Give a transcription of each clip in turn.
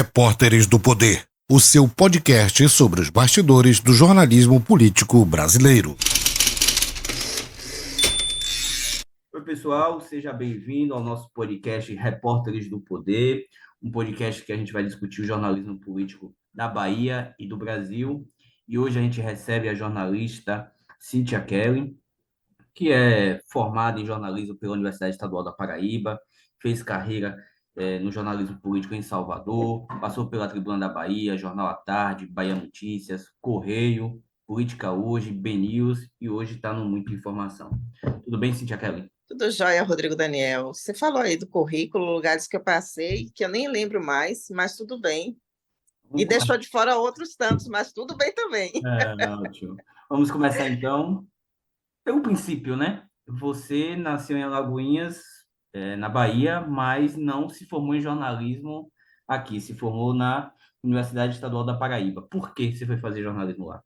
Repórteres do Poder, o seu podcast sobre os bastidores do jornalismo político brasileiro. Oi, pessoal, seja bem-vindo ao nosso podcast Repórteres do Poder, um podcast que a gente vai discutir o jornalismo político da Bahia e do Brasil. E hoje a gente recebe a jornalista Cíntia Kelly, que é formada em jornalismo pela Universidade Estadual da Paraíba, fez carreira no jornalismo político em Salvador, passou pela Tribuna da Bahia, Jornal à Tarde, Bahia Notícias, Correio, Política Hoje, BNews e hoje está no Muita Informação. Tudo bem, Cíntia Kelly? Tudo jóia, Rodrigo Daniel. Você falou aí do currículo, lugares que eu passei, que eu nem lembro mais, mas tudo bem. E deixou de fora outros tantos, mas tudo bem também. Ótimo. Vamos começar então pelo princípio, né? Você nasceu em Alagoinhas, na Bahia, mas não se formou em jornalismo aqui, se formou na Universidade Estadual da Paraíba. Por que você foi fazer jornalismo lá?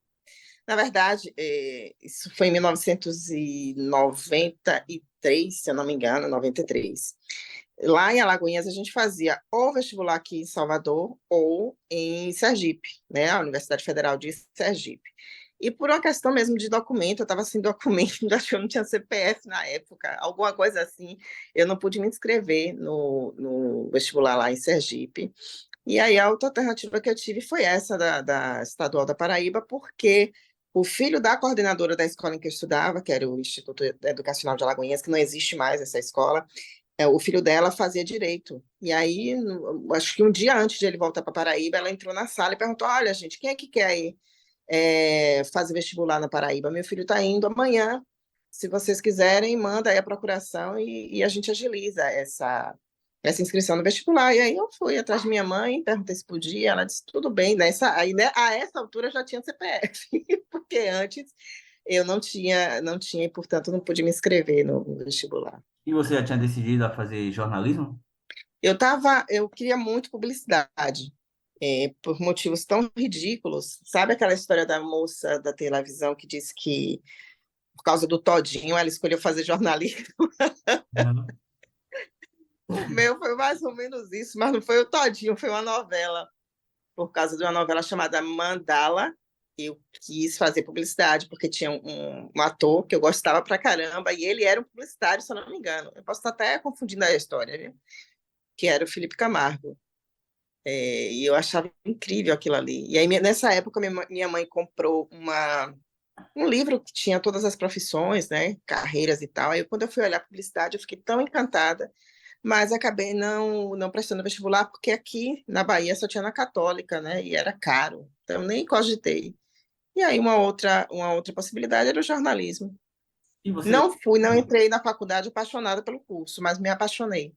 Na verdade, isso foi em 1993, se eu não me engano, 93. Lá em Alagoinhas, a gente fazia ou vestibular aqui em Salvador ou em Sergipe, né? A Universidade Federal de Sergipe. E por uma questão mesmo de documento, eu estava sem documento, acho que eu não tinha CPF na época, alguma coisa assim, eu não pude me inscrever no vestibular lá em Sergipe. E aí a outra alternativa que eu tive foi essa da Estadual da Paraíba, porque o filho da coordenadora da escola em que eu estudava, que era o Instituto Educacional de Alagoinhas, que não existe mais essa escola, o filho dela fazia direito. E aí, acho que um dia antes de ele voltar para Paraíba, ela entrou na sala e perguntou: olha, gente, quem é que quer ir fazer vestibular na Paraíba? Meu filho está indo amanhã. Se vocês quiserem, manda aí a procuração e a gente agiliza essa inscrição no vestibular. E aí eu fui atrás de minha mãe, perguntei se podia, ela disse, tudo bem. Aí, né, a essa altura eu já tinha CPF, porque antes eu não tinha, e, portanto, não pude me inscrever no vestibular. E você já tinha decidido a fazer jornalismo? Eu queria muito publicidade, por motivos tão ridículos. Sabe aquela história da moça da televisão que disse que, por causa do Todinho, ela escolheu fazer jornalismo? Uhum. O meu foi mais ou menos isso, mas não foi o Todinho, foi uma novela. Por causa de uma novela chamada Mandala, eu quis fazer publicidade, porque tinha um ator que eu gostava pra caramba, e ele era um publicitário, se eu não me engano. Eu posso estar até confundindo a história, viu? Que era o Felipe Camargo. E eu achava incrível aquilo ali. E aí, nessa época, minha mãe comprou um livro que tinha todas as profissões, né, carreiras e tal. Aí, quando eu fui olhar publicidade, eu fiquei tão encantada, mas acabei não prestando vestibular, porque aqui na Bahia só tinha na Católica, né, e era caro. Então, nem cogitei. E aí, uma outra possibilidade era o jornalismo. E você, Não entrei na faculdade apaixonada pelo curso, mas me apaixonei.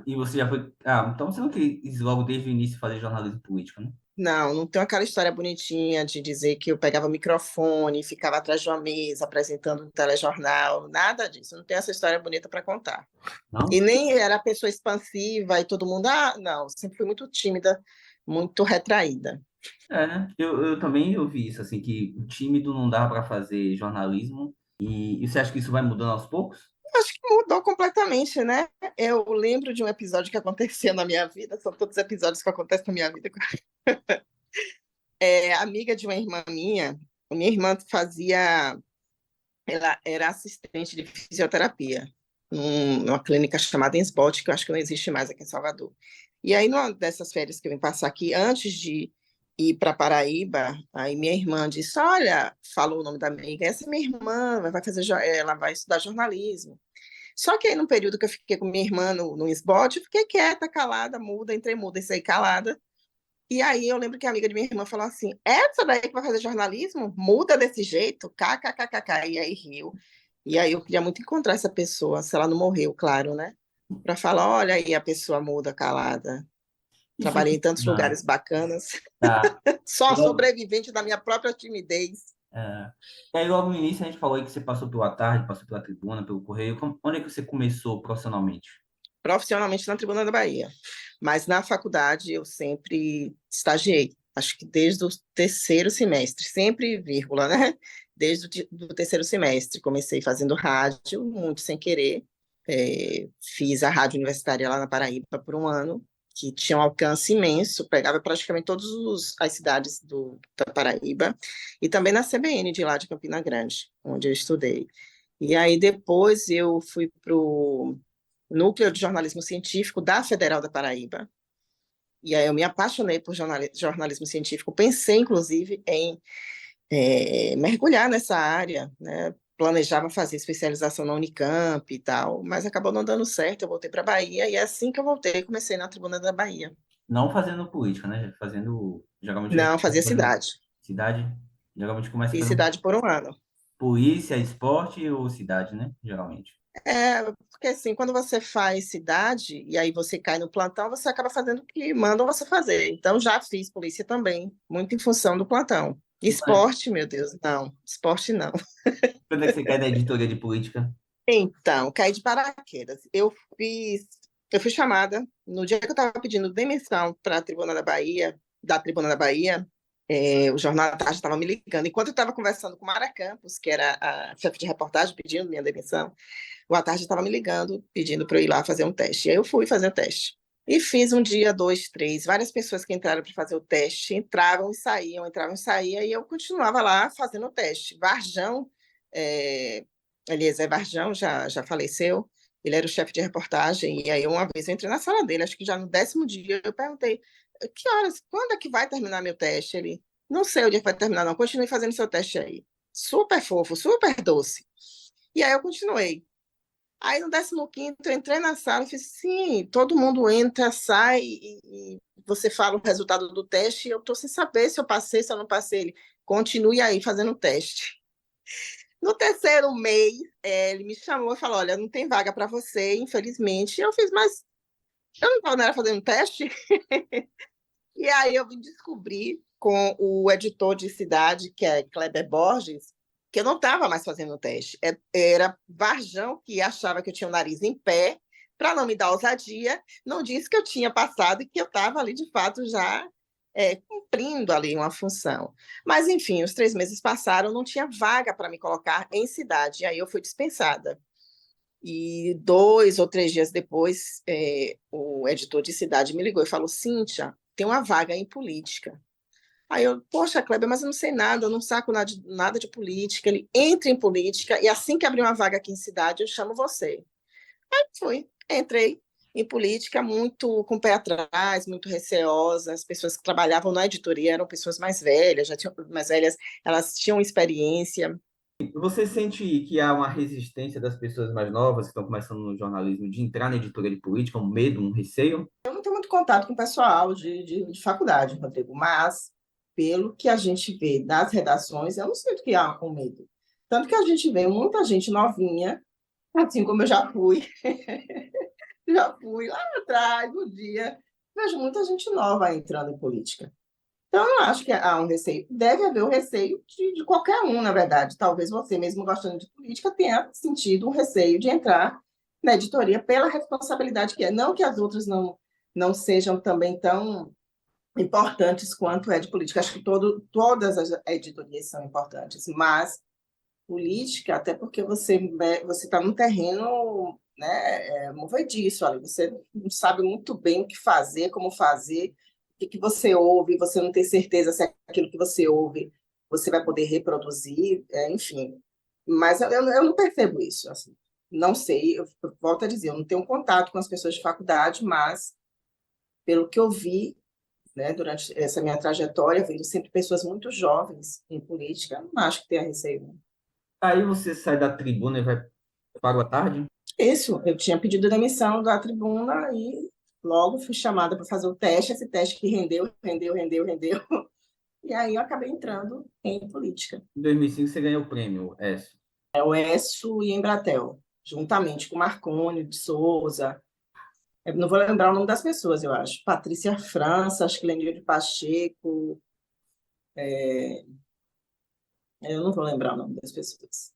e você já foi. Então você não quis logo desde o início fazer jornalismo político, né? Não tem aquela história bonitinha de dizer que eu pegava o microfone e ficava atrás de uma mesa apresentando um telejornal, nada disso. Não tem essa história bonita para contar. Não? E nem era pessoa expansiva e todo mundo, não, sempre fui muito tímida, muito retraída. Né? Eu também ouvi isso, assim, que o tímido não dá para fazer jornalismo. E você acha que isso vai mudando aos poucos? Acho que mudou completamente, né? Eu lembro de um episódio que aconteceu na minha vida, são todos os episódios que acontecem na minha vida. Amiga de uma irmã minha irmã ela era assistente de fisioterapia numa clínica chamada Ensbot, que eu acho que não existe mais aqui em Salvador. E aí, numa dessas férias que eu vim passar aqui, antes de ir para Paraíba, aí minha irmã disse, olha, falou o nome da amiga, essa é minha irmã, ela vai estudar jornalismo. Só que aí, no período que eu fiquei com minha irmã no Ensbot, eu fiquei quieta, calada, muda, entrei muda e saí calada. E aí eu lembro que a amiga de minha irmã falou assim, essa daí que vai fazer jornalismo? Muda desse jeito? KKKKK. E aí riu. E aí eu queria muito encontrar essa pessoa, se ela não morreu, claro, né? Para falar, olha aí a pessoa muda, calada. E foi. Trabalhei em tantos lugares bacanas. Tá. Só sobrevivente da minha própria timidez. É. E aí, logo no início, a gente falou aí que você passou pela tarde, passou pela tribuna, pelo correio. Onde é que você começou profissionalmente? Profissionalmente na Tribuna da Bahia. Mas na faculdade eu sempre estagiei. Acho que desde o terceiro semestre, sempre vírgula, né? Desde o terceiro semestre. Comecei fazendo rádio, muito sem querer. Fiz a rádio universitária lá na Paraíba por um ano. que tinha um alcance imenso, pegava praticamente todas as cidades da Paraíba, e também na CBN de lá de Campina Grande, onde eu estudei. E aí depois eu fui para o Núcleo de Jornalismo Científico da Federal da Paraíba, e aí eu me apaixonei por jornalismo científico, pensei, inclusive, em mergulhar nessa área, né? Planejava fazer especialização na Unicamp e tal, mas acabou não dando certo, eu voltei para a Bahia, e é assim que eu voltei, comecei na Tribuna da Bahia. Não fazendo política, né? Fazendo, geralmente, Não, fazia cidade. cidade. Geralmente começa Fiz pelo cidade por um ano. polícia, esporte ou cidade, né? Geralmente. Porque assim, quando você faz cidade e aí você cai no plantão, você acaba fazendo o que mandam você fazer. Então, já fiz polícia também, muito em função do plantão. E Esporte, meu Deus, não. Esporte não. quando é que você quer da editoria de política? Então, caí de paraquedas. Eu fui chamada no dia que eu estava pedindo demissão para a Tribuna da Bahia, o Jornal da Tarde estava me ligando. Enquanto eu estava conversando com Mara Campos, que era a chefe de reportagem, pedindo minha demissão, o à tarde estava me ligando, pedindo para eu ir lá fazer um teste. E aí eu fui fazer o teste. E fiz um dia, dois, três. Várias pessoas que entraram para fazer o teste entravam e saíam, e eu continuava lá fazendo o teste. Varjão, Eliezer Varjão, já faleceu, ele era o chefe de reportagem, e aí uma vez eu entrei na sala dele, acho que já no 10º dia, eu perguntei, que horas, quando é que vai terminar meu teste? Ele, não sei o dia que vai terminar, não, continue fazendo seu teste aí. Super fofo, super doce. E aí eu continuei. Aí no 15º eu entrei na sala e fiz, sim, todo mundo entra, sai e você fala o resultado do teste e eu estou sem saber se eu passei, se eu não passei. Ele, continue aí fazendo o teste. No 3º mês, ele me chamou e falou, olha, não tem vaga para você, infelizmente. Eu fiz, mas eu não era fazendo teste? E aí eu vim descobrir com o editor de cidade, que é Kleber Borges, que eu não estava mais fazendo o teste. Era Varjão que achava que eu tinha o nariz em pé, para não me dar ousadia, não disse que eu tinha passado e que eu estava ali, de fato, já cumprindo ali uma função. Mas, enfim, os 3 meses passaram, não tinha vaga para me colocar em cidade, e aí eu fui dispensada. E 2 ou 3 dias depois, o editor de cidade me ligou e falou, Cíntia, tem uma vaga em política. Aí eu, poxa, Kleber, mas eu não sei nada, eu não saco nada de política. Ele entra em política e assim que abrir uma vaga aqui em cidade, eu chamo você. Aí fui, entrei em política muito com o pé atrás, muito receosa. As pessoas que trabalhavam na editoria eram pessoas mais velhas, elas tinham experiência. Você sente que há uma resistência das pessoas mais novas que estão começando no jornalismo de entrar na editoria de política, um medo, um receio? Eu não tenho muito contato com o pessoal de faculdade, Rodrigo, mas pelo que a gente vê das redações, eu não sinto que há um medo. Tanto que a gente vê muita gente novinha, assim como eu já fui lá atrás, no dia, vejo muita gente nova entrando em política. Então, eu não acho que há um receio. Deve haver o receio de qualquer um, na verdade. Talvez você, mesmo gostando de política, tenha sentido um receio de entrar na editoria pela responsabilidade que é. Não que as outras não sejam também tão importantes quanto é de política. Acho que todas as editorias são importantes, mas política, até porque você está num terreno, né, movediço, ali. Você não sabe muito bem o que fazer, como fazer, o que você ouve, você não tem certeza se aquilo que você ouve você vai poder reproduzir, enfim. Mas eu não percebo isso, assim. Não sei, eu volto a dizer, eu não tenho contato com as pessoas de faculdade, mas pelo que eu vi, né, durante essa minha trajetória, vendo sempre pessoas muito jovens em política, não acho que tenha receio. Aí você sai da tribuna e vai para a tarde? Isso, eu tinha pedido demissão da tribuna e logo fui chamada para fazer o teste, esse teste que rendeu. E aí eu acabei entrando em política. Em 2005 você ganhou o prêmio ESSO. É o ESSO e Embratel, juntamente com Marconi de Souza. Eu não vou lembrar o nome das pessoas, eu acho. Patrícia França, acho que Lenir de Pacheco. Eu não vou lembrar o nome das pessoas.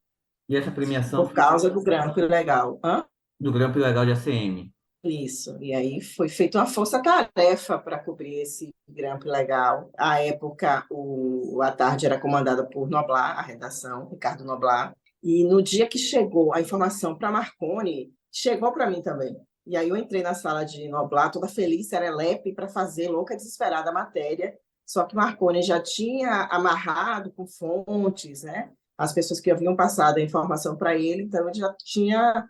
E essa premiação Por foi causa do grampo ilegal. Hã? do Grampo Ilegal de ACM. Isso, e aí foi feita uma força-tarefa para cobrir esse grampo ilegal. À época, a tarde era comandada por Noblar, a redação, Ricardo Noblar, e no dia que chegou a informação para Marconi, chegou para mim também. E aí eu entrei na sala de Noblar, toda feliz, serelepe, para fazer louca, desesperada a matéria. Só que Marconi já tinha amarrado com fontes, né? As pessoas que haviam passado a informação para ele, então ele já tinha,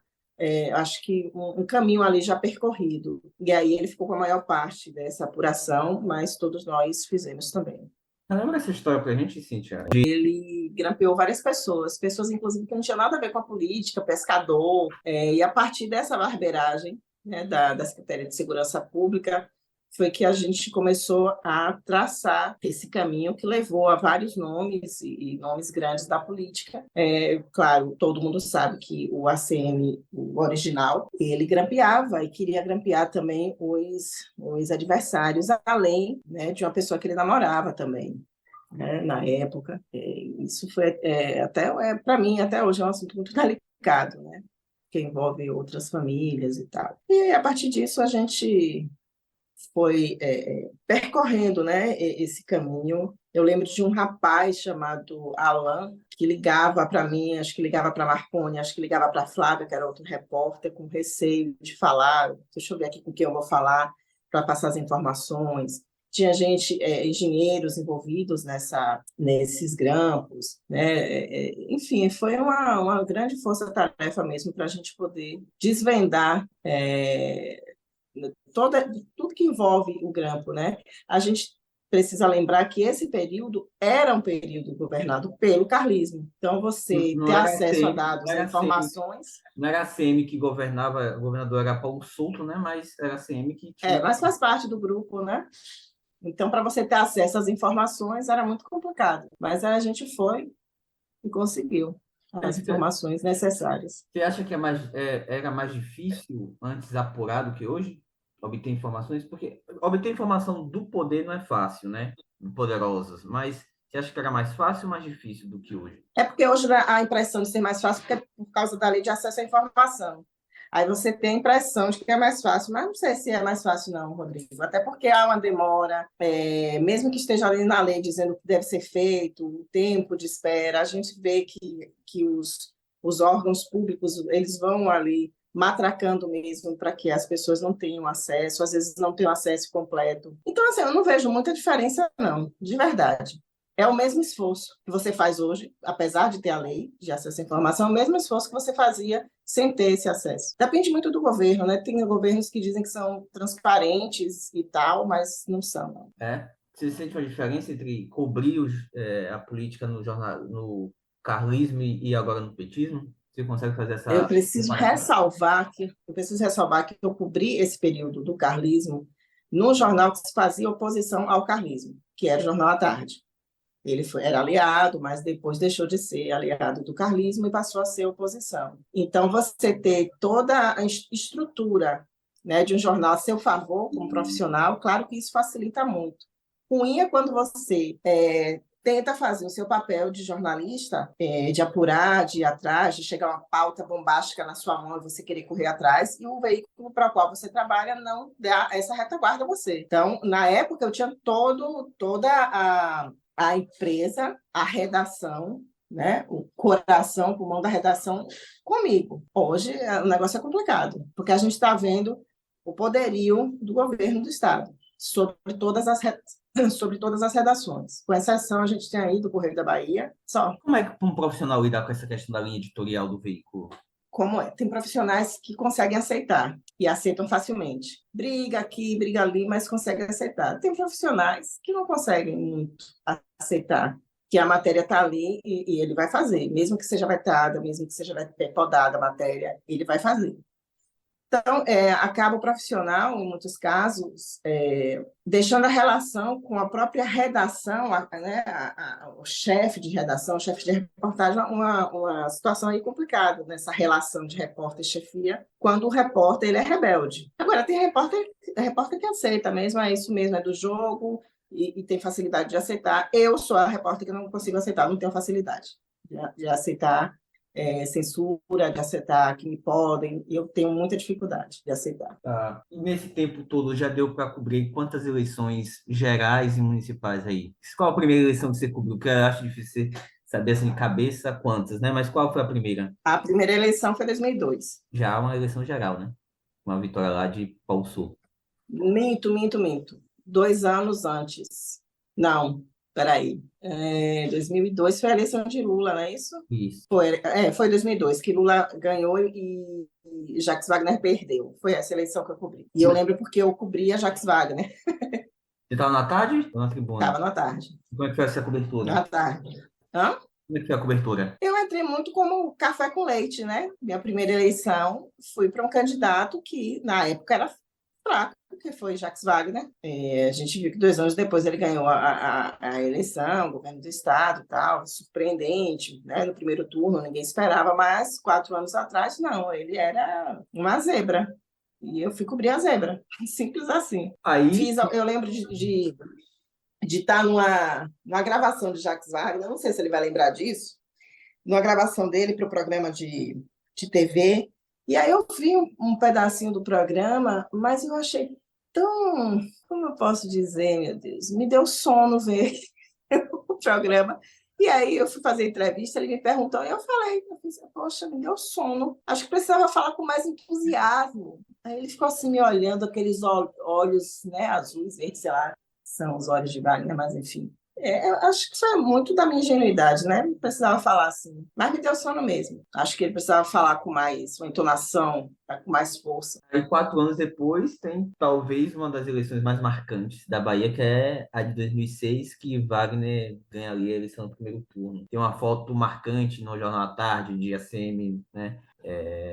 acho que, um caminho ali já percorrido. E aí ele ficou com a maior parte dessa apuração, mas todos nós fizemos também. Lembra essa história pra gente, Cíntia? Ele grampeou várias pessoas, pessoas inclusive que não tinham nada a ver com a política, pescador, e a partir dessa barbeiragem, né, da Secretaria de Segurança Pública, foi que a gente começou a traçar esse caminho que levou a vários nomes e nomes grandes da política. Claro, todo mundo sabe que o ACM, o original, ele grampeava e queria grampear também os adversários, além, né, de uma pessoa que ele namorava também, né, na época. Isso foi para mim, até hoje, é um assunto muito delicado, né, que envolve outras famílias e tal. E a partir disso a gente foi percorrendo, né, esse caminho. Eu lembro de um rapaz chamado Alan, que ligava para mim, acho que ligava para Marconi, acho que ligava para Flávia, que era outro repórter, com receio de falar, deixa eu ver aqui com quem eu vou falar, para passar as informações. Tinha gente, engenheiros envolvidos nesses grampos, né? Enfim, foi uma grande força-tarefa mesmo para a gente poder desvendar tudo que envolve o grampo, né? A gente precisa lembrar que esse período era um período governado pelo carlismo. Então, você Não ter era acesso a ACM, dados, informações... não era a ACM que governava, o governador era Paulo Souto, né? Mas era a ACM que tinha... mas faz parte do grupo, né? Então, para você ter acesso às informações, era muito complicado. Mas a gente foi e conseguiu as informações necessárias. Você acha que era mais difícil antes apurar do que hoje? Obter informações? Porque obter informação do poder não é fácil, né? Poderosos, mas você acha que era mais fácil ou mais difícil do que hoje? É porque hoje a impressão de ser mais fácil porque é por causa da lei de acesso à informação. Aí você tem a impressão de que é mais fácil, mas não sei se é mais fácil não, Rodrigo. Até porque há uma demora, mesmo que esteja ali na lei dizendo o que deve ser feito, o tempo de espera, a gente vê que os órgãos públicos eles vão ali matracando mesmo para que as pessoas não tenham acesso, às vezes não tenham acesso completo. Então, assim, eu não vejo muita diferença, não, de verdade. É o mesmo esforço que você faz hoje, apesar de ter a lei de acesso à informação, é o mesmo esforço que você fazia sem ter esse acesso. Depende muito do governo, né? Tem governos que dizem que são transparentes e tal, mas não são. Você sente uma diferença entre cobrir a política no jornal, no carlismo e agora no petismo? Você consegue fazer essa... Eu preciso ressalvar que eu cobri esse período do carlismo no jornal que se fazia oposição ao carlismo, que era o Jornal à Tarde. Ele era aliado, mas depois deixou de ser aliado do carlismo e passou a ser oposição. Então, você ter toda a estrutura, né, de um jornal a seu favor, como profissional, claro que isso facilita muito. Ruim é quando você tenta fazer o seu papel de jornalista, de apurar, de ir atrás, de chegar uma pauta bombástica na sua mão e você querer correr atrás, e o veículo para o qual você trabalha não dá essa retaguarda a você. Então, na época, eu tinha toda a empresa, a redação, né, o coração, o pulmão da redação comigo. Hoje o negócio é complicado, porque a gente está vendo o poderio do governo do Estado sobre todas as redações. Com exceção, a gente tem aí do Correio da Bahia, só. Como é que um profissional lidar com essa questão da linha editorial do veículo? Como é? Tem profissionais que conseguem aceitar e aceitam facilmente. Briga aqui, briga ali, mas conseguem aceitar. Tem profissionais que não conseguem muito aceitar que a matéria está ali e ele vai fazer. Mesmo que seja vetada, mesmo que seja podada a matéria, ele vai fazer. Então, acaba o profissional, em muitos casos, deixando a relação com a própria redação, né, o chefe de redação, o chefe de reportagem, uma situação aí complicada nessa relação de repórter e chefia, quando o repórter ele é rebelde. Agora, tem repórter que aceita mesmo, é isso mesmo, é do jogo e tem facilidade de aceitar. Eu sou a repórter que não consigo aceitar, não tenho facilidade de aceitar censura, de aceitar que me podem, e eu tenho muita dificuldade de aceitar. E nesse tempo todo já deu para cobrir quantas eleições gerais e municipais aí? Qual a primeira eleição que você cobriu? Que eu acho difícil saber assim de cabeça quantas, né? Mas qual foi a primeira? A primeira eleição foi em 2002. Já uma eleição geral, né? Uma vitória lá de Pau Sul. Minto. 2 anos antes. Não, peraí. 2002 foi a eleição de Lula, não é isso? Isso. Foi 2002 que Lula ganhou e Jacques Wagner perdeu. Foi essa eleição que eu cobri. E eu lembro porque eu cobria Jacques Wagner. Você estava na tarde ou na tribuna? Estava na tarde. Como é que foi essa cobertura? Na tarde. Hã? Como é que foi a cobertura? Eu entrei muito como café com leite, né? Minha primeira eleição, fui para um candidato que, na época, era fraco, que foi Jacques Wagner. A gente viu que 2 anos depois ele ganhou a eleição, governo do Estado e tal, surpreendente, né? No primeiro turno, ninguém esperava, mas 4 anos atrás, não, ele era uma zebra. E eu fui cobrir a zebra, simples assim. Aí, Eu lembro de estar numa gravação de Jacques Wagner, não sei se ele vai lembrar disso, numa gravação dele para o programa de TV, e aí eu vi um pedacinho do programa, mas eu achei tão, como eu posso dizer, meu Deus, me deu sono ver o programa. E aí eu fui fazer entrevista, ele me perguntou, e eu falei, poxa, me deu sono. Acho que precisava falar com mais entusiasmo. Aí ele ficou assim me olhando, aqueles olhos, né, azuis, verdes, sei lá, são os olhos de Wagner, mas enfim. Eu acho que foi muito da minha ingenuidade, né? Não precisava falar assim. Mas me deu sono mesmo. Acho que ele precisava falar com mais uma entonação, com mais força. aí, 4 anos depois, tem talvez uma das eleições mais marcantes da Bahia, que é a de 2006, que Wagner ganha ali a eleição no primeiro turno. Tem uma foto marcante no Jornal à Tarde, de ACM, né?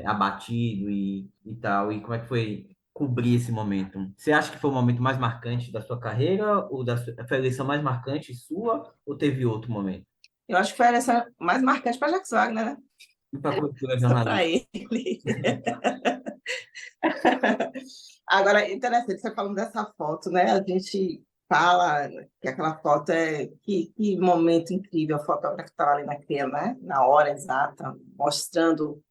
Abatido e tal. E como é que foi cobrir esse momento? Você acha que foi o momento mais marcante da sua carreira? Ou foi a eleição mais marcante sua? Ou teve outro momento? Eu acho que foi essa mais marcante para Jacques Wagner, né? E para a cobertura Só para jornalística? ele. Agora, interessante, você falando dessa foto, né? A gente fala que aquela foto que momento incrível, o fotógrafo estava ali né? Na hora exata, mostrando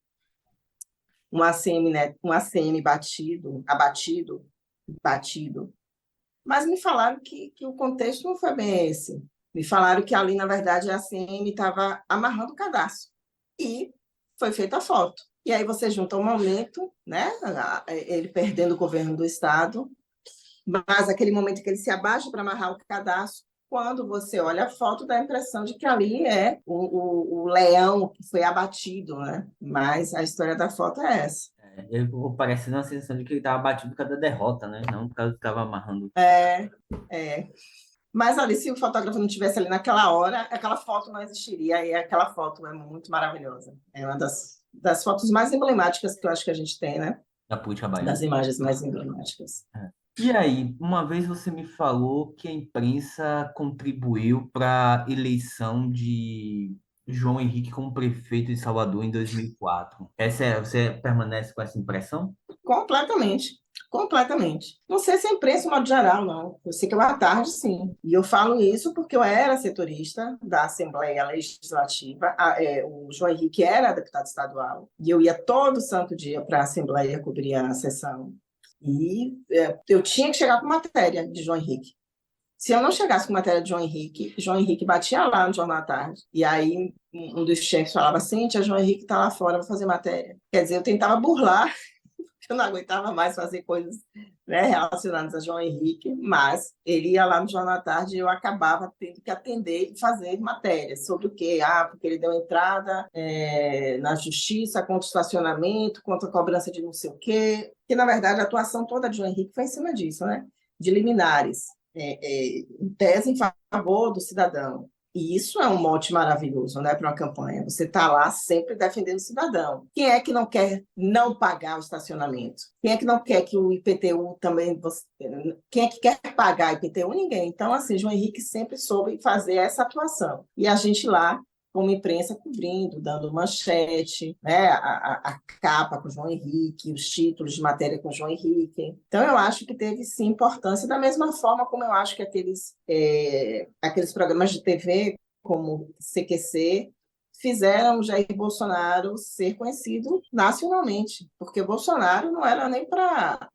um ACM, né? Um ACM batido. Mas me falaram que o contexto não foi bem esse. Me falaram que ali, na verdade, a ACM estava amarrando o cadastro. E foi feita a foto. E aí você junta um momento, né? Ele perdendo o governo do Estado, mas aquele momento que ele se abaixa para amarrar o cadastro, quando você olha a foto, dá a impressão de que ali é o leão que foi abatido, né? Mas a história da foto é essa. Ele ficou parecendo uma sensação de que ele estava batido por causa da derrota, né? Não por causa que estava amarrando. É. Mas ali, se o fotógrafo não estivesse ali naquela hora, aquela foto não existiria. E aquela foto é muito maravilhosa. É uma das fotos mais emblemáticas que eu acho que a gente tem, né? Da política baiana. Das imagens mais emblemáticas. E aí, uma vez você me falou que a imprensa contribuiu para a eleição de João Henrique como prefeito de Salvador em 2004. Você permanece com essa impressão? Completamente. Não sei se é imprensa, de modo geral, não. Eu sei que eu à tarde, sim. E eu falo isso porque eu era setorista da Assembleia Legislativa. O João Henrique era deputado estadual. E eu ia todo santo dia para a Assembleia cobrir a sessão. E eu tinha que chegar com matéria de João Henrique. Se eu não chegasse com matéria de João Henrique batia lá no Jornal à Tarde. E aí um dos chefes falava assim, tia, João Henrique está lá fora, vou fazer matéria. Quer dizer, eu tentava burlar, eu não aguentava mais fazer coisas, né, relacionadas a João Henrique, mas ele ia lá no Jornal à Tarde e eu acabava tendo que atender e fazer matérias sobre o quê? Porque ele deu entrada na justiça contra o estacionamento, contra a cobrança de não sei o quê, que na verdade a atuação toda de João Henrique foi em cima disso, né? De liminares, em tese em favor do cidadão. E isso é um mote maravilhoso, né, para uma campanha. Você está lá sempre defendendo o cidadão. Quem é que não quer não pagar o estacionamento? Quem é que não quer que o IPTU também... Quem é que quer pagar IPTU? Ninguém. Então, assim, João Henrique sempre soube fazer essa atuação. E a gente lá, como imprensa, cobrindo, dando manchete, né, a capa com o João Henrique, os títulos de matéria com o João Henrique. Então, eu acho que teve, sim, importância, da mesma forma como eu acho que aqueles programas de TV, como CQC, fizeram o Jair Bolsonaro ser conhecido nacionalmente, porque Bolsonaro não era nem para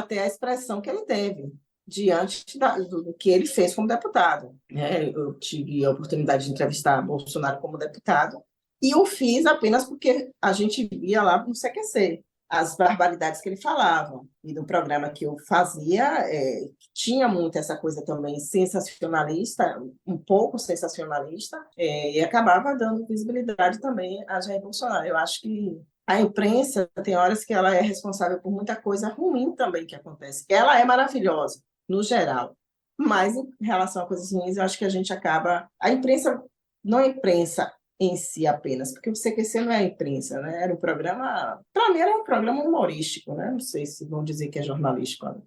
ter a expressão que ele teve diante do que ele fez como deputado. Eu tive a oportunidade de entrevistar Bolsonaro como deputado e o fiz apenas porque a gente via lá no CQC. as barbaridades que ele falava. E no programa que eu fazia, tinha muito essa coisa também sensacionalista, um pouco sensacionalista, e acabava dando visibilidade também a Jair Bolsonaro. Eu acho que a imprensa tem horas que ela é responsável por muita coisa ruim também que acontece. Ela é maravilhosa, no geral, mas em relação a coisas ruins, eu acho que a gente acaba... A imprensa, não a imprensa em si apenas, porque o CQC não é a imprensa, né? Era um programa, para mim era um programa humorístico, né? Não sei se vão dizer que é jornalístico, né?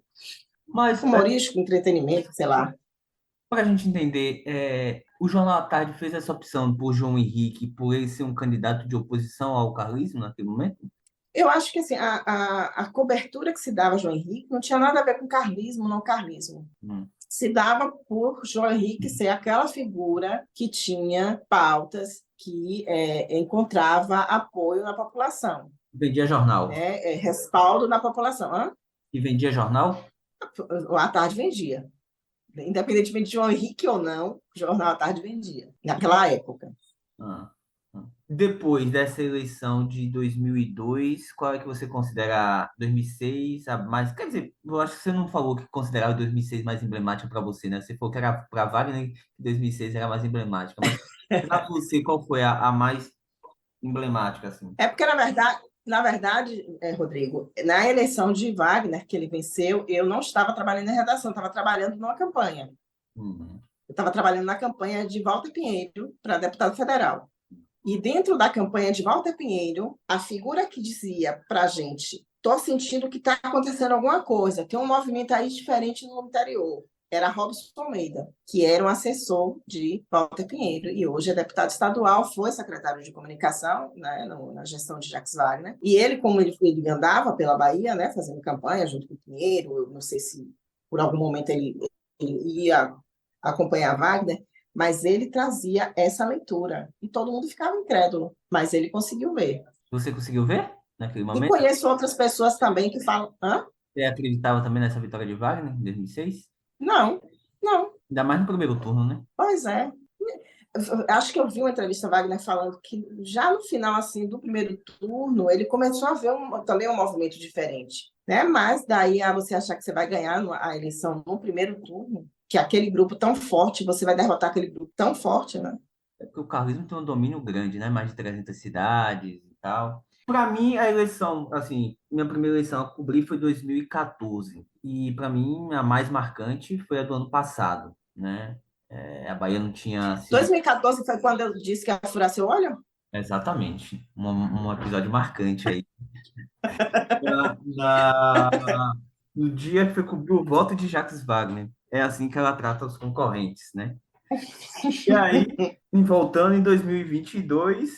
Mas, Humorístico, entretenimento, sei lá. para a gente entender, o Jornal à Tarde fez essa opção por João Henrique, por ele ser um candidato de oposição ao carlismo naquele momento? Eu acho que assim, a cobertura que se dava a João Henrique não tinha nada a ver com carlismo, não carlismo. Se dava por João Henrique ser aquela figura que tinha pautas que encontrava apoio na população. Vendia jornal. Né? Respaldo na população. Hã? E vendia jornal? À Tarde vendia. Independentemente de João Henrique ou não, o Jornal à Tarde vendia, naquela época. Depois dessa eleição de 2002, qual é que você considera 2006 a mais... Quer dizer, eu acho que você não falou que considerava 2006 mais emblemática para você, né? Você falou que era para Wagner que 2006 era mais emblemática. Mas para você, qual foi a mais emblemática, assim? É porque, na verdade, Rodrigo, na eleição de Wagner, que ele venceu, eu não estava trabalhando em redação, estava trabalhando numa campanha. Eu estava trabalhando na campanha de Walter Pinheiro para deputado federal. E dentro da campanha de Walter Pinheiro, a figura que dizia para a gente: estou sentindo que está acontecendo alguma coisa, tem um movimento aí diferente no interior, era Robson Almeida, que era um assessor de Walter Pinheiro, e hoje é deputado estadual, foi secretário de comunicação, né, na gestão de Jacques Wagner. E ele, como ele andava pela Bahia, né, fazendo campanha junto com o Pinheiro, eu não sei se por algum momento ele ia acompanhar Wagner, mas ele trazia essa leitura e todo mundo ficava incrédulo, mas ele conseguiu ver. Você conseguiu ver naquele E momento? conheço outras pessoas também que falam... Hã? Você acreditava também nessa vitória de Wagner em 2006? Não. Ainda mais no primeiro turno, né? Pois é. Acho que eu vi uma entrevista Wagner falando que já no final assim do primeiro turno ele começou a ver também um movimento diferente, né? Mas daí a você achar que você vai ganhar a eleição no primeiro turno, que aquele grupo tão forte, você vai derrotar aquele grupo tão forte, né? É porque o carlismo tem um domínio grande, né? Mais de 300 cidades e tal. Para mim, a eleição, assim, minha primeira eleição a cobrir foi 2014. E para mim, a mais marcante foi a do ano passado, né? A Bahia não tinha sido... 2014 foi quando eu disse que ia furar seu olho? Exatamente. Um episódio marcante aí. Na, na- no dia que foi cobrir o voto de Jacques Wagner. É assim que ela trata os concorrentes, né? E aí, voltando em 2022,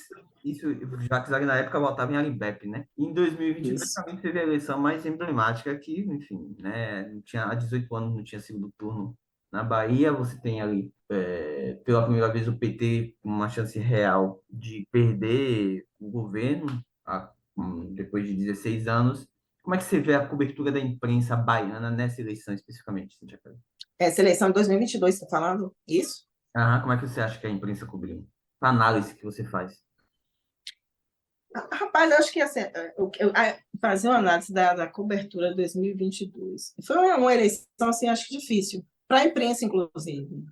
isso, Jacques Wagner na época votava em Aribep, né? E em 2022 Isso. também teve a eleição mais emblemática que, enfim, né? Não tinha, há 18 anos não tinha segundo turno na Bahia. Você tem ali, pela primeira vez, o PT com uma chance real de perder o governo depois de 16 anos. Como é que você vê a cobertura da imprensa baiana nessa eleição especificamente, Cintia Pérez? Essa eleição de 2022, está falando isso? Como é que você acha que a imprensa cobriu? A análise que você faz. Rapaz, eu acho que assim, fazer uma análise da cobertura de 2022 foi uma eleição, assim, acho que difícil, para a imprensa, inclusive.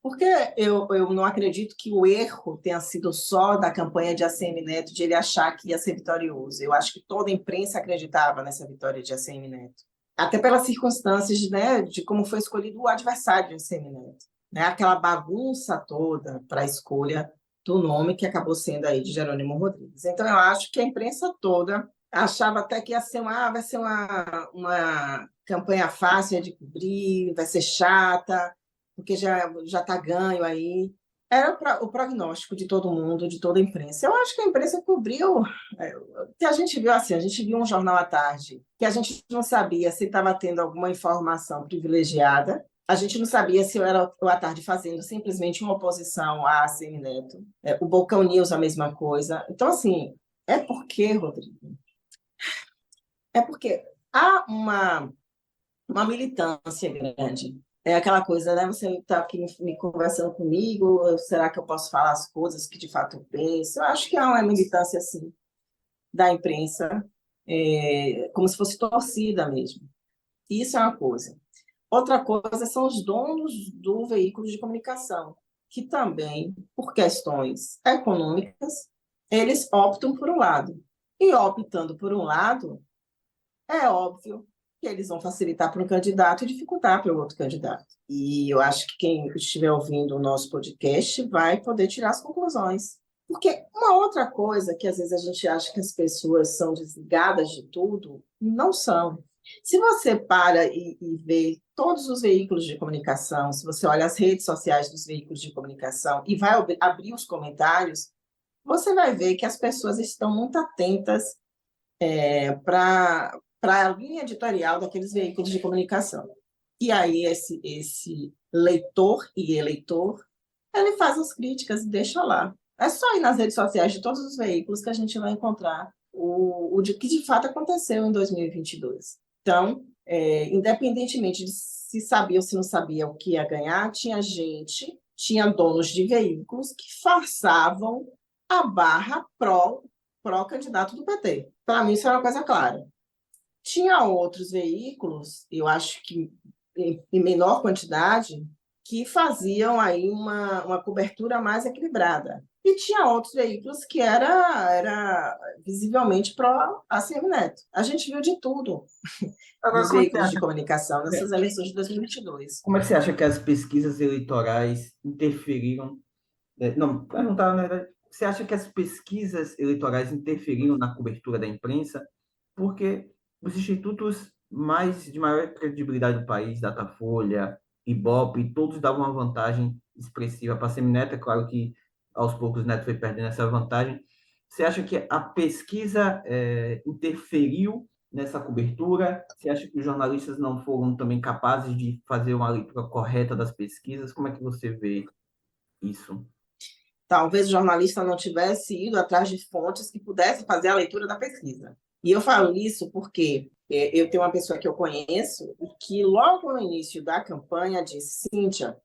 Porque eu não acredito que o erro tenha sido só da campanha de ACM Neto, de ele achar que ia ser vitorioso. Eu acho que toda a imprensa acreditava nessa vitória de ACM Neto. Até pelas circunstâncias, né, de como foi escolhido o adversário de ACM Neto. Né? Aquela bagunça toda para a escolha do nome que acabou sendo aí de Jerônimo Rodrigues. Então, eu acho que a imprensa toda achava até que ia ser vai ser uma campanha fácil de cobrir, vai ser chata, porque já está ganho aí. Era o prognóstico de todo mundo, de toda a imprensa. Eu acho que a imprensa cobriu. Que a gente viu assim, a gente viu um jornal à tarde, que a gente não sabia se estava tendo alguma informação privilegiada, a gente não sabia se era o à tarde fazendo simplesmente uma oposição a ACM Neto. O Bocão News, a mesma coisa. Então, assim, Rodrigo? É porque há uma militância grande. É aquela coisa, né? Você está aqui me conversando comigo, será que eu posso falar as coisas que de fato eu penso? Eu acho que há uma militância, assim, da imprensa, como se fosse torcida mesmo. Isso é uma coisa. Outra coisa são os donos do veículo de comunicação, que também, por questões econômicas, eles optam por um lado. E optando por um lado, é óbvio que eles vão facilitar para um candidato e dificultar para o outro candidato. E eu acho que quem estiver ouvindo o nosso podcast vai poder tirar as conclusões. Porque uma outra coisa que às vezes a gente acha que as pessoas são desligadas de tudo, não são. Se você para e vê todos os veículos de comunicação, se você olha as redes sociais dos veículos de comunicação e vai abrir os comentários, você vai ver que as pessoas estão muito atentas para a linha editorial daqueles veículos de comunicação. E aí esse leitor e eleitor, ele faz as críticas e deixa lá. É só ir nas redes sociais de todos os veículos que a gente vai encontrar o que de fato aconteceu em 2022. Então, independentemente de se sabia ou se não sabia o que ia ganhar, tinha donos de veículos que forçavam a barra pró-candidato do PT. Para mim, isso era uma coisa clara. Tinha outros veículos, eu acho que em menor quantidade, que faziam aí uma cobertura mais equilibrada. E tinha outros veículos que era visivelmente pró-ACM Neto. A gente viu de tudo Agora, nos veículos de comunicação nessas eleições de 2022. como é que você acha que as pesquisas eleitorais interferiram? Não, perguntar, na verdade, você acha que as pesquisas eleitorais interferiram na cobertura da imprensa? Porque os institutos de maior credibilidade do país, Datafolha, Ibope, todos davam uma vantagem expressiva para a Semineto. É claro que aos poucos o Neto foi perdendo essa vantagem. Você acha que a pesquisa interferiu nessa cobertura? Você acha que os jornalistas não foram também capazes de fazer uma leitura correta das pesquisas? Como é que você vê isso? Talvez o jornalista não tivesse ido atrás de fontes que pudessem fazer a leitura da pesquisa. E eu falo isso porque eu tenho uma pessoa que eu conheço e que logo no início da campanha disse: Cíntia,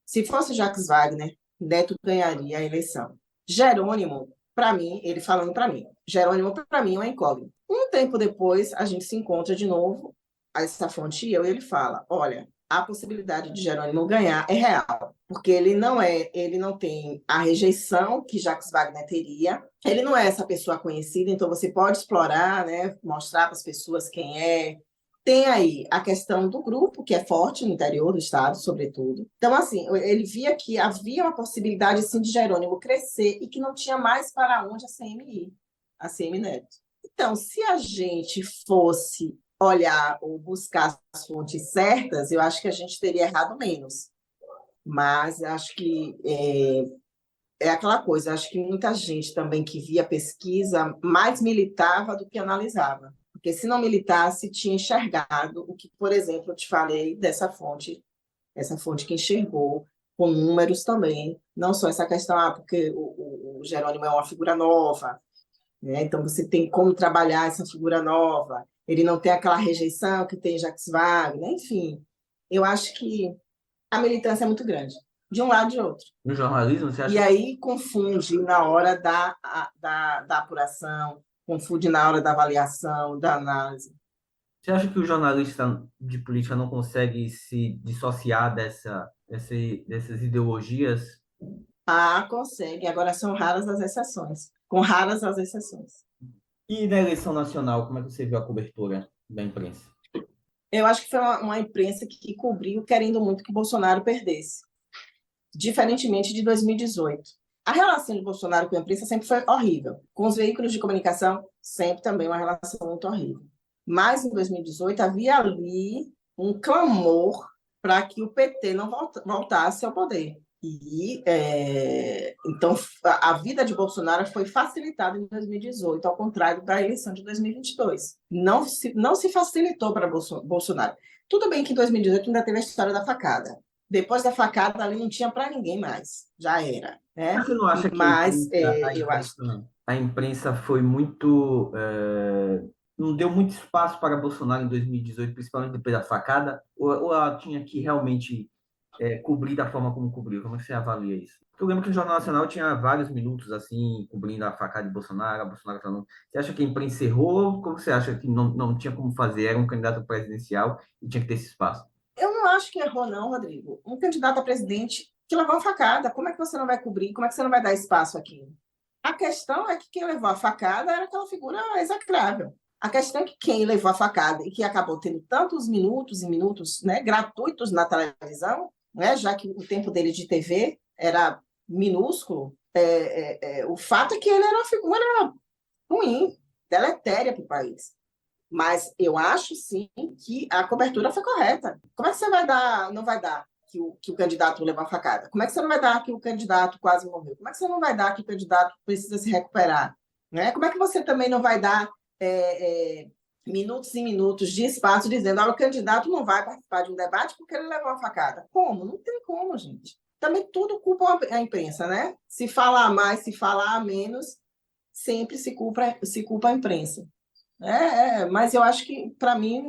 se fosse Jacques Wagner, Neto ganharia a eleição. Jerônimo, para mim, ele falando para mim, Jerônimo, para mim, é uma incógnita. Um tempo depois, a gente se encontra de novo, essa fonte e eu, e ele fala: olha, a possibilidade de Jerônimo ganhar é real, porque ele não tem a rejeição que Jacques Wagner teria, ele não é essa pessoa conhecida, então você pode explorar, né, mostrar para as pessoas quem é. Tem aí a questão do grupo, que é forte no interior do estado, sobretudo. Então, assim, ele via que havia uma possibilidade, sim, de Jerônimo crescer e que não tinha mais para onde a CM ir, a CM Neto. Então, se a gente fosse olhar ou buscar as fontes certas, eu acho que a gente teria errado menos. Mas acho que é aquela coisa, acho que muita gente também que via pesquisa mais militava do que analisava. Porque se não militasse, tinha enxergado o que, por exemplo, eu te falei dessa fonte, essa fonte que enxergou com números também, não só essa questão, porque o Jerônimo é uma figura nova, né? Então você tem como trabalhar essa figura nova, ele não tem aquela rejeição que tem Jacques Wagner, enfim. Eu acho que a militância é muito grande, de um lado e de outro. No jornalismo, você acha? E aí confunde na hora da apuração, confunde na hora da avaliação, da análise. Você acha que o jornalista de política não consegue se dissociar dessas ideologias? Ah, consegue. Agora são raras as exceções. Com raras as exceções. E na eleição nacional, como é que você viu a cobertura da imprensa? Eu acho que foi uma imprensa que cobriu querendo muito que Bolsonaro perdesse, diferentemente de 2018. A relação de Bolsonaro com a imprensa sempre foi horrível. Com os veículos de comunicação, sempre também uma relação muito horrível. Mas em 2018 havia ali um clamor para que o PT não voltasse ao poder. E então a vida de Bolsonaro foi facilitada em 2018, ao contrário da eleição de 2022. Não se facilitou para Bolsonaro. Tudo bem que em 2018 ainda teve a história da facada. Depois da facada, ali não tinha para ninguém mais. Já era. Né? Você não acha que Eu acho. A imprensa foi muito. Não deu muito espaço para Bolsonaro em 2018, principalmente depois da facada? Ou ela tinha que realmente cobrir da forma como cobriu? Como é que você avalia isso? Porque eu lembro que o Jornal Nacional tinha vários minutos, assim, cobrindo a facada de Bolsonaro, a Bolsonaro falando. Você acha que a imprensa errou? Como você acha que não tinha como fazer? Era um candidato presidencial e tinha que ter esse espaço. Eu não acho que errou, não, Rodrigo. Um candidato a presidente que levou uma facada, como é que você não vai cobrir? Como é que você não vai dar espaço aqui? A questão é que quem levou a facada era aquela figura execrável. A questão é que quem levou a facada e que acabou tendo tantos minutos e minutos, né, gratuitos na televisão, né, já que o tempo dele de TV era minúsculo, o fato é que ele era uma figura ruim, deletéria para o país. Mas eu acho, sim, que a cobertura foi correta. Como é que você vai dar, não vai dar que o candidato levou uma facada? Como é que você não vai dar que o candidato quase morreu? Como é que você não vai dar que o candidato precisa se recuperar? Né? Como é que você também não vai dar minutos e minutos de espaço dizendo que o candidato não vai participar de um debate porque ele levou uma facada? Como? Não tem como, gente. Também tudo culpa a imprensa, né? Se falar mais, se falar menos, sempre se culpa a imprensa. Mas eu acho que, para mim,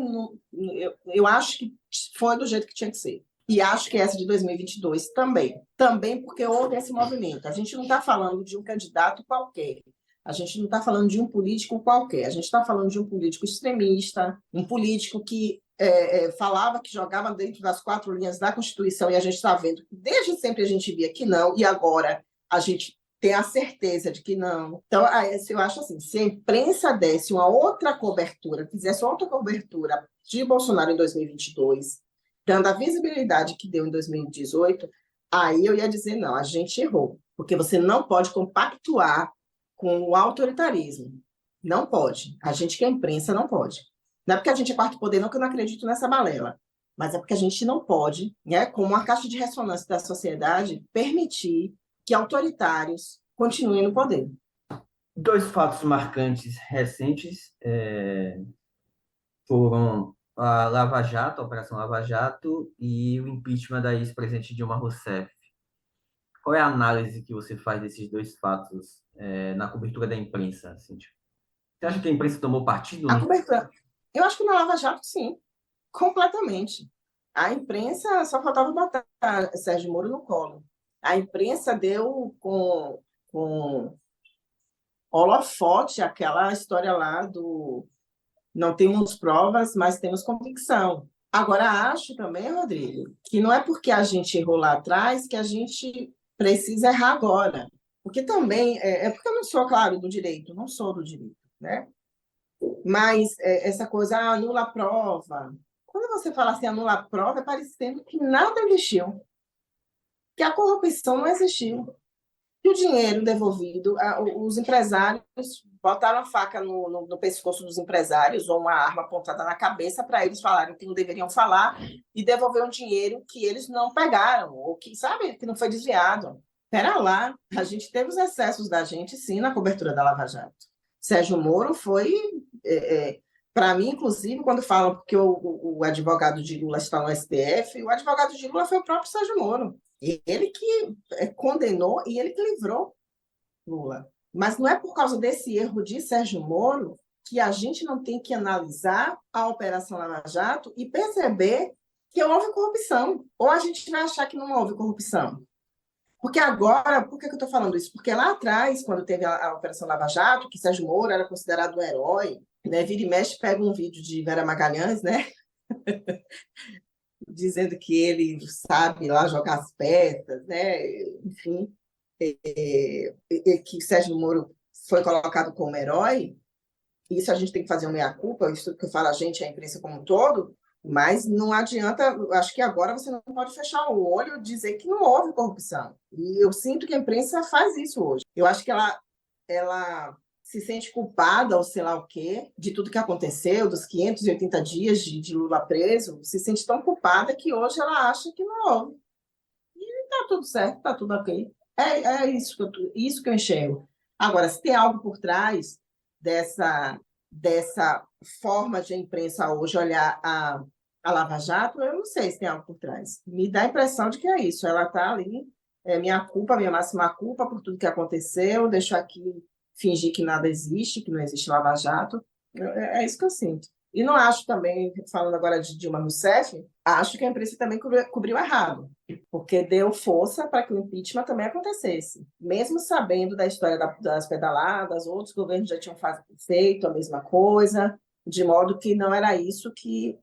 eu acho que foi do jeito que tinha que ser. E acho que essa de 2022 também. Também porque houve esse movimento. A gente não está falando de um candidato qualquer. A gente não está falando de um político qualquer. A gente está falando de um político extremista, um político que falava que jogava dentro das 4 linhas da Constituição, e a gente está vendo que desde sempre a gente via que não, e agora a gente ter a certeza de que não. Então, eu acho assim, se a imprensa desse uma outra cobertura, fizesse outra cobertura de Bolsonaro em 2022, dando a visibilidade que deu em 2018, aí eu ia dizer, não, a gente errou, porque você não pode compactuar com o autoritarismo. Não pode. A gente que é imprensa não pode. Não é porque a gente é quarto poder, não, que eu não acredito nessa balela, mas é porque a gente não pode, né, como uma caixa de ressonância da sociedade, permitir que autoritários continuem no poder. 2 fatos marcantes recentes foram a Lava Jato, a Operação Lava Jato, e o impeachment da ex-presidente Dilma Rousseff. Qual é a análise que você faz desses 2 fatos na cobertura da imprensa? Assim, tipo, você acha que a imprensa tomou partido? A cobertura, eu acho que na Lava Jato, sim, completamente. A imprensa só faltava botar Sérgio Moro no colo. A imprensa deu com holofote aquela história lá do não temos provas, mas temos convicção. Agora, acho também, Rodrigo, que não é porque a gente errou lá atrás que a gente precisa errar agora. Porque também, porque eu não sou, claro, do direito, não sou do direito, né? Mas essa coisa, anula a prova. Quando você fala assim, anula a prova, é parecendo que nada existiu, que a corrupção não existiu. E o dinheiro devolvido, os empresários botaram a faca no pescoço dos empresários, ou uma arma apontada na cabeça, para eles falarem que não deveriam falar e devolver um dinheiro que eles não pegaram, ou que, sabe, que não foi desviado. Espera lá, a gente teve os excessos da gente, sim, na cobertura da Lava Jato. Sérgio Moro foi, para mim, inclusive, quando falam que o advogado de Lula está no STF, o advogado de Lula foi o próprio Sérgio Moro. Ele que condenou e ele que livrou Lula. Mas não é por causa desse erro de Sérgio Moro que a gente não tem que analisar a Operação Lava Jato e perceber que houve corrupção. Ou a gente vai achar que não houve corrupção. Porque agora, por que eu estou falando isso? Porque lá atrás, quando teve a Operação Lava Jato, que Sérgio Moro era considerado um herói, né? Vira e mexe, pega um vídeo de Vera Magalhães, né? Dizendo que ele sabe lá jogar as peças, né? Enfim, que Sérgio Moro foi colocado como herói. Isso a gente tem que fazer uma meia-culpa, isso que eu falo a gente, a imprensa como um todo, mas não adianta, acho que agora você não pode fechar o olho e dizer que não houve corrupção. E eu sinto que a imprensa faz isso hoje. Eu acho que ela se sente culpada, ou sei lá o quê, de tudo que aconteceu, dos 580 dias de Lula preso, se sente tão culpada que hoje ela acha que não houve. E está tudo certo, está tudo ok. É isso que eu enxergo. Agora, se tem algo por trás dessa forma de a imprensa hoje olhar a Lava Jato, eu não sei se tem algo por trás. Me dá a impressão de que é isso. Ela está ali, minha culpa, minha máxima culpa por tudo que aconteceu, deixo aqui fingir que nada existe, que não existe Lava Jato. É isso que eu sinto. E não acho também, falando agora de Dilma Rousseff, acho que a imprensa também cobriu errado, porque deu força para que o impeachment também acontecesse. Mesmo sabendo da história das pedaladas, outros governos já tinham feito a mesma coisa, de modo que não era isso que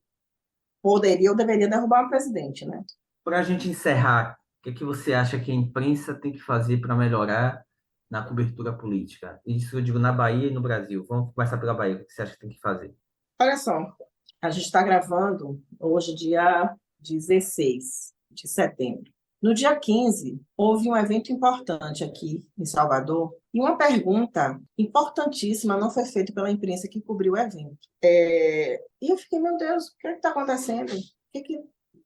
poderia ou deveria derrubar o presidente, né? Para a gente encerrar, o que você acha que a imprensa tem que fazer para melhorar na cobertura política? Isso eu digo na Bahia e no Brasil. Vamos começar pela Bahia. O que você acha que tem que fazer? Olha só, a gente está gravando hoje, dia 16 de setembro. No dia 15, houve um evento importante aqui em Salvador e uma pergunta importantíssima não foi feita pela imprensa que cobriu o evento. E eu fiquei, meu Deus, o que está acontecendo?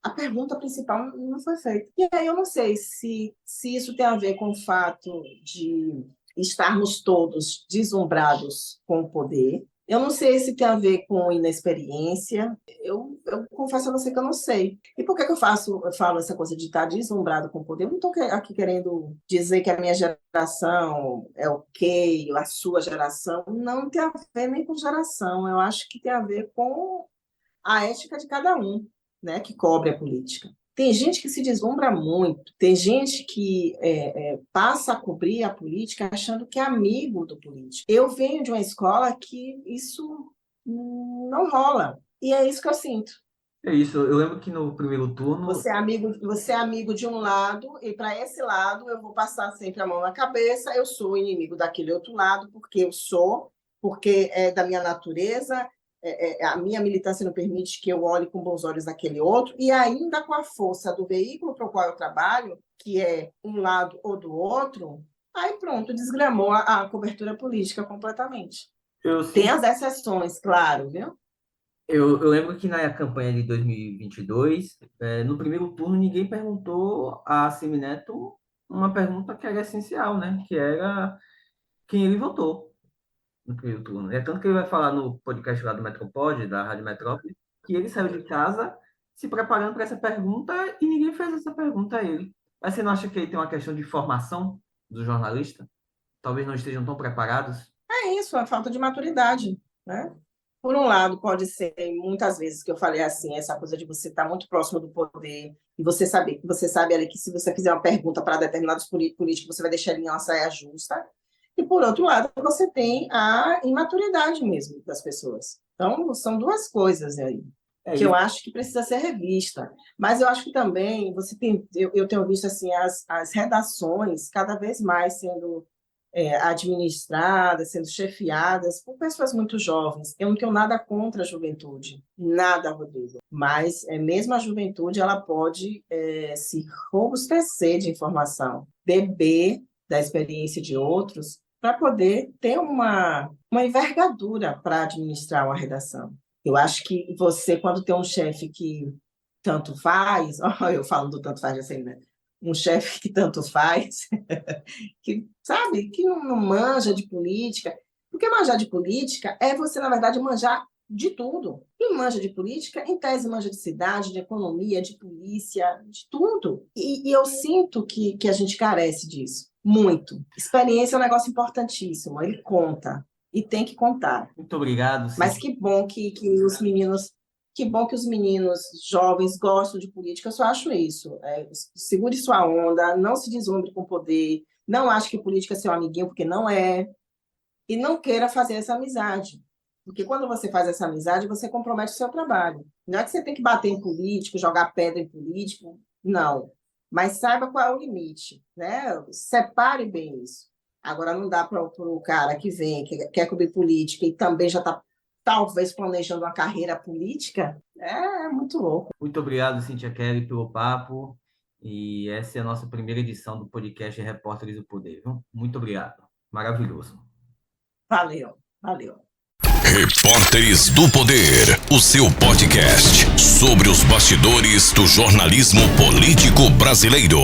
A pergunta principal não foi feita. E aí eu não sei se isso tem a ver com o fato de estarmos todos deslumbrados com o poder. Eu não sei se tem a ver com inexperiência. Eu confesso a você que eu não sei. E por que eu falo essa coisa de estar deslumbrado com o poder? Eu não estou aqui querendo dizer que a minha geração é ok, a sua geração. Não tem a ver nem com geração. Eu acho que tem a ver com a ética de cada um, né, que cobre a política. Tem gente que se deslumbra muito, tem gente que passa a cobrir a política achando que é amigo do político. Eu venho de uma escola que isso não rola, e é isso que eu sinto. É isso, eu lembro que no primeiro turno... Você é amigo de um lado, e para esse lado eu vou passar sempre a mão na cabeça, eu sou inimigo daquele outro lado, porque é da minha natureza, a minha militância não permite que eu olhe com bons olhos naquele outro, e ainda com a força do veículo para o qual eu trabalho, que é um lado ou do outro, aí pronto, desgramou a cobertura política completamente. Tem as exceções, claro, viu? Eu lembro que na campanha de 2022, no primeiro turno, ninguém perguntou a Semineto uma pergunta que era essencial, né? Que era quem ele votou no primeiro turno. É tanto que ele vai falar no podcast lá do Metropod, da Rádio Metrópole, que ele saiu de casa se preparando para essa pergunta e ninguém fez essa pergunta a ele. Mas você não acha que aí tem uma questão de formação do jornalista? Talvez não estejam tão preparados? É isso, a falta de maturidade, né? Por um lado, pode ser, muitas vezes, que eu falei assim, essa coisa de você estar muito próximo do poder e você sabe ali que se você fizer uma pergunta para determinados políticos, você vai deixar ele em uma saia justa. E, por outro lado, você tem a imaturidade mesmo das pessoas. Então, são duas coisas aí que eu acho que precisa ser revista. Mas eu acho que também eu tenho visto assim, as redações cada vez mais sendo administradas, sendo chefiadas por pessoas muito jovens. Eu não tenho nada contra a juventude, nada, Rodrigo. Mas mesmo a juventude ela pode se robustecer de informação, beber da experiência de outros para poder ter uma envergadura para administrar uma redação. Eu acho que você, quando tem um chefe que tanto faz, eu falo do tanto faz assim, né? Um chefe que tanto faz, que sabe, que não manja de política, porque manjar de política é você, na verdade, manjar de tudo. E manja de política, em tese, manja de cidade, de economia, de polícia, de tudo. E eu sinto que a gente carece disso, muito. Experiência é um negócio importantíssimo, ele conta, e tem que contar. Muito obrigado. Sim. Mas que bom que os meninos... Que bom que os meninos jovens gostam de política, eu só acho isso. Segure sua onda, não se deslumbre com o poder, não ache que política é seu amiguinho, porque não é, e não queira fazer essa amizade. Porque quando você faz essa amizade, você compromete o seu trabalho. Não é que você tem que bater em político, jogar pedra em político, não. Mas saiba qual é o limite, né? Separe bem isso. Agora, não dá para o cara que vem, que quer cobrir política e também já está talvez planejando uma carreira política, é muito louco. Muito obrigado, Cíntia Kelly, pelo papo. E essa é a nossa primeira edição do podcast Repórteres do Poder. Viu? Muito obrigado. Maravilhoso. Valeu. Repórteres do Poder, o seu podcast sobre os bastidores do jornalismo político brasileiro.